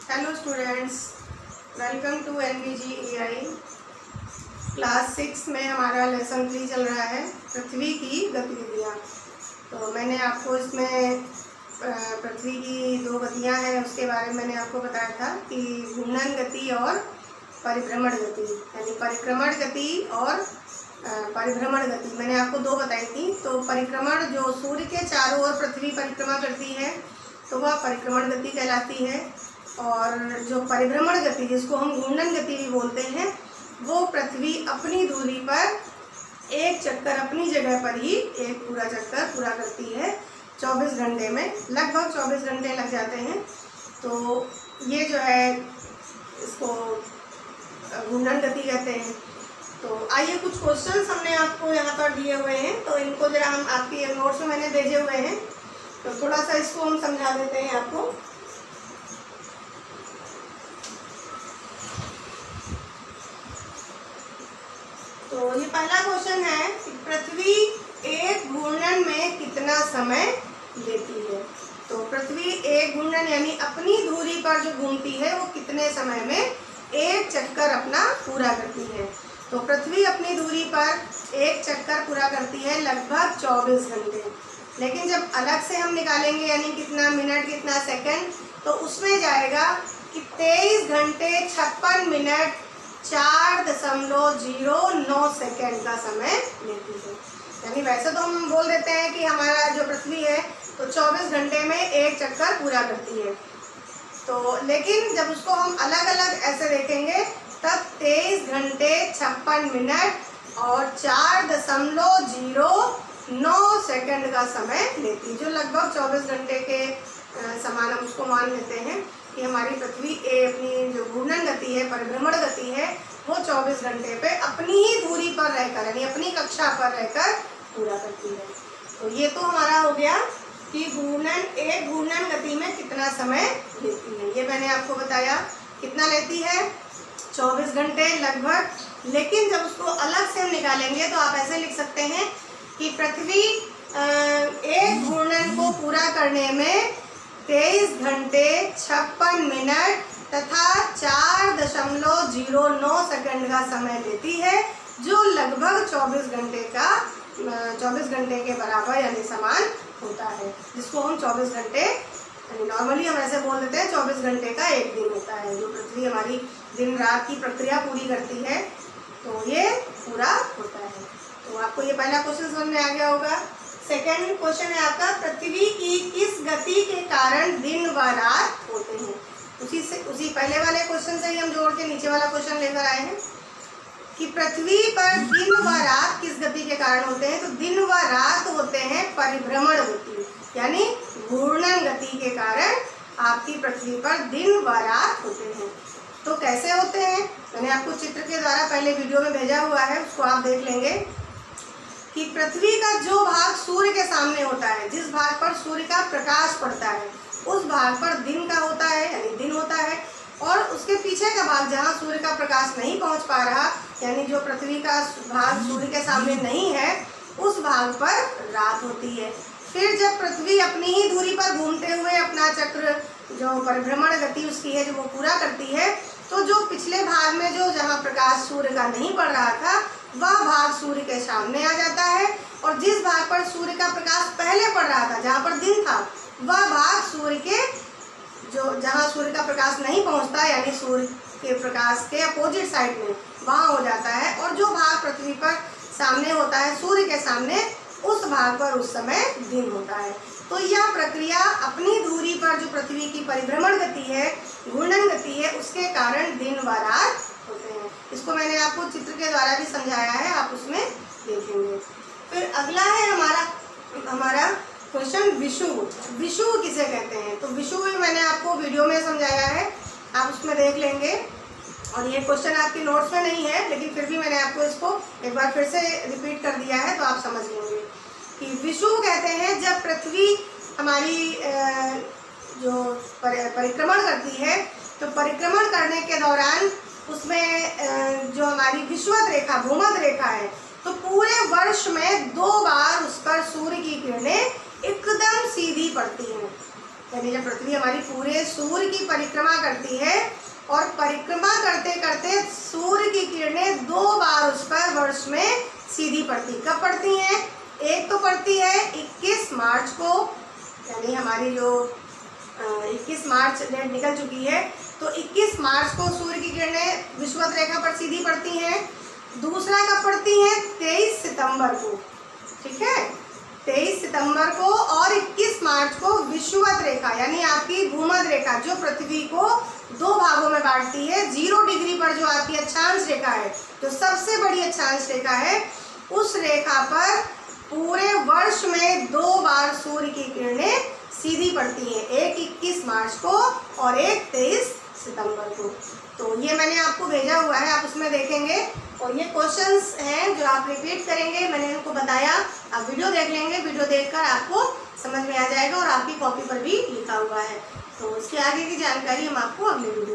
Hello students, welcome to NVGEI। Class 6 में हमारा lesson 3 चल रहा है, पृथ्वी की गतिविधियाँ। तो मैंने आपको इसमें पृथ्वी की 2 गतियाँ हैं, उसके बारे में मैंने आपको बताया था कि घूर्णन गति और परिभ्रमण गति, यानी परिक्रमण गति और परिभ्रमण गति मैंने आपको 2 बताई थी। तो परिक्रमण जो सूर्य के चारों ओर पृथ्वी परिक्रमा करती है तो वह परिक्रमण गति कहलाती है, और जो परिभ्रमण गति जिसको हम घूर्णन गति भी बोलते हैं, वो पृथ्वी अपनी दूरी पर एक चक्कर अपनी जगह पर ही एक पूरा चक्कर पूरा करती है 24 घंटे में। लगभग 24 घंटे लग जाते हैं। तो ये जो है इसको घूर्णन गति कहते हैं। तो आइए कुछ क्वेश्चंस हमने आपको यहाँ पर दिए हुए हैं, तो इनको जरा हम आपकी नोट्स में मैंने भेजे हुए हैं, तो थोड़ा सा इसको हम समझा देते हैं आपको। तो ये पहला क्वेश्चन है कि पृथ्वी एक घूर्णन में कितना समय लेती है। तो पृथ्वी एक घूर्णन यानी अपनी धुरी पर जो घूमती है वो कितने समय में एक चक्कर अपना पूरा करती है। तो पृथ्वी अपनी धुरी पर एक चक्कर पूरा करती है लगभग 24 घंटे। लेकिन जब अलग से हम निकालेंगे यानी कितना मिनट कितना सेकंड, तो उसमें जाएगा कि 23 घंटे 56 मिनट 4.09 सेकेंड का समय लेती है। यानी वैसे तो हम बोल देते हैं कि हमारा जो पृथ्वी है तो 24 घंटे में एक चक्कर पूरा करती है। तो लेकिन जब उसको हम अलग अलग ऐसे देखेंगे तब 23 घंटे 56 मिनट और 4.09 सेकेंड का समय लेती है, जो लगभग 24 घंटे के समान हम उसको मान लेते हैं कि हमारी पृथ्वी अपनी जो घूर्णन गति है, परिभ्रमण गति है, वो 24 घंटे पे अपनी ही दूरी पर रहकर यानी अपनी कक्षा पर रहकर पूरा करती है। तो ये तो हमारा हो गया कि एक घूर्णन गति में कितना समय लेती है। ये मैंने आपको बताया कितना लेती है, 24 घंटे लगभग। लेकिन जब उसको अलग से हम निकालेंगे तो आप ऐसे लिख सकते हैं कि पृथ्वी एक घूर्णन को पूरा करने में 23 घंटे 56 मिनट तथा 4.09 सेकंड का समय लेती है, जो लगभग 24 घंटे के बराबर यानी समान होता है, जिसको हम 24 घंटे यानी नॉर्मली हम ऐसे बोल देते हैं 24 घंटे का एक दिन होता है। जो पृथ्वी हमारी दिन रात की प्रक्रिया पूरी करती है तो ये पूरा होता है। तो आपको ये पहला क्वेश्चन समझ में आ गया होगा। सेकेंड क्वेश्चन है आपका, पृथ्वी की किस गति के कारण दिन व रात होते हैं। उसी पहले वाले क्वेश्चन से ही हम जोड़ के नीचे वाला क्वेश्चन लेकर आए हैं कि पृथ्वी पर दिन व रात किस गति के कारण होते हैं। तो दिन व रात होते हैं परिभ्रमण गति यानी घूर्णन गति के कारण आपकी पृथ्वी पर दिन व रात होते हैं। तो कैसे होते हैं, मैंने आपको चित्र के द्वारा पहले वीडियो में भेजा हुआ है, उसको आप देख लेंगे कि पृथ्वी का जो भाग सूर्य के सामने होता है, जिस भाग पर सूर्य का प्रकाश पड़ता है, उस भाग पर दिन का होता है यानी दिन होता है, और उसके पीछे का भाग जहाँ सूर्य का प्रकाश नहीं पहुँच पा रहा यानी जो पृथ्वी का भाग सूर्य के सामने नहीं है, उस भाग पर रात होती है। फिर जब पृथ्वी अपनी ही दूरी पर घूमते हुए अपना चक्र जो परिभ्रमण गति उसकी है जो वो पूरा करती है, तो जो पिछले भाग में जो जहाँ प्रकाश सूर्य का नहीं पड़ रहा था वह भाग सूर्य के सामने आ जाता है, और जिस भाग पर सूर्य का प्रकाश पहले पड़ रहा था जहाँ पर दिन था, वह भाग सूर्य के जो जहाँ सूर्य का प्रकाश नहीं पहुँचता यानी सूर्य के प्रकाश के अपोजिट साइड में वहाँ हो जाता है, और जो भाग पृथ्वी पर सामने होता है सूर्य के सामने, उस भाग पर उस समय दिन होता है। तो यह प्रक्रिया अपनी दूरी पर जो पृथ्वी की परिभ्रमण गति है, घूर्णन गति है, उसके कारण दिन व रात होते हैं। इसको मैंने आपको चित्र के द्वारा भी समझाया है, आप उसमें देखेंगे। फिर अगला है हमारा क्वेश्चन विषुव। विषुव किसे कहते हैं। तो विषुव मैंने आपको वीडियो में समझाया है, आप उसमें देख लेंगे। और ये क्वेश्चन आपकी नोट्स में नहीं है, लेकिन फिर भी मैंने आपको इसको एक बार फिर से रिपीट कर दिया है, तो आप समझ लेंगे कि विषुव कहते हैं जब पृथ्वी हमारी जो परिक्रमण करती है, तो परिक्रमण करने के दौरान उसमें जो हमारी विषुवत रेखा भूमध्य रेखा है, तो पूरे वर्ष में 2 बार उस पर सूर्य की किरणें एकदम सीधी पड़ती हैं। यानी जब पृथ्वी हमारी पूरे सूर्य की परिक्रमा करती है और परिक्रमा करते करते सूर्य की किरणें 2 बार उस पर वर्ष में सीधी पड़ती। कब पड़ती हैं? एक तो पड़ती है 21 मार्च को, यानी हमारी जो 21 मार्च डेट निकल चुकी है, तो 21 मार्च को सूर्य की किरणें विषुवत रेखा पर सीधी पड़ती हैं। दूसरा कब पड़ती है? 23 सितंबर को, ठीक है, 23 सितंबर को, और 21 मार्च को विषुवत रेखा यानी आपकी भूमध्य रेखा जो पृथ्वी को 2 भागों में बांटती है, 0 डिग्री पर जो आपकी अक्षांश रेखा है, जो सबसे बड़ी अक्षांश रेखा है, उस रेखा पर पूरे वर्ष में 2 बार सूर्य की किरणें सीधी पड़ती हैं, एक 21 मार्च को और एक 23 सितंबर को। तो ये मैंने आपको भेजा हुआ है, आप उसमें देखेंगे, और ये क्वेश्चंस हैं जो आप रिपीट करेंगे। मैंने इनको बताया, आप वीडियो देख लेंगे, वीडियो देखकर आपको समझ में आ जाएगा और आपकी कॉपी पर भी लिखा हुआ है। तो उसके आगे की जानकारी हम आपको अगले वीडियो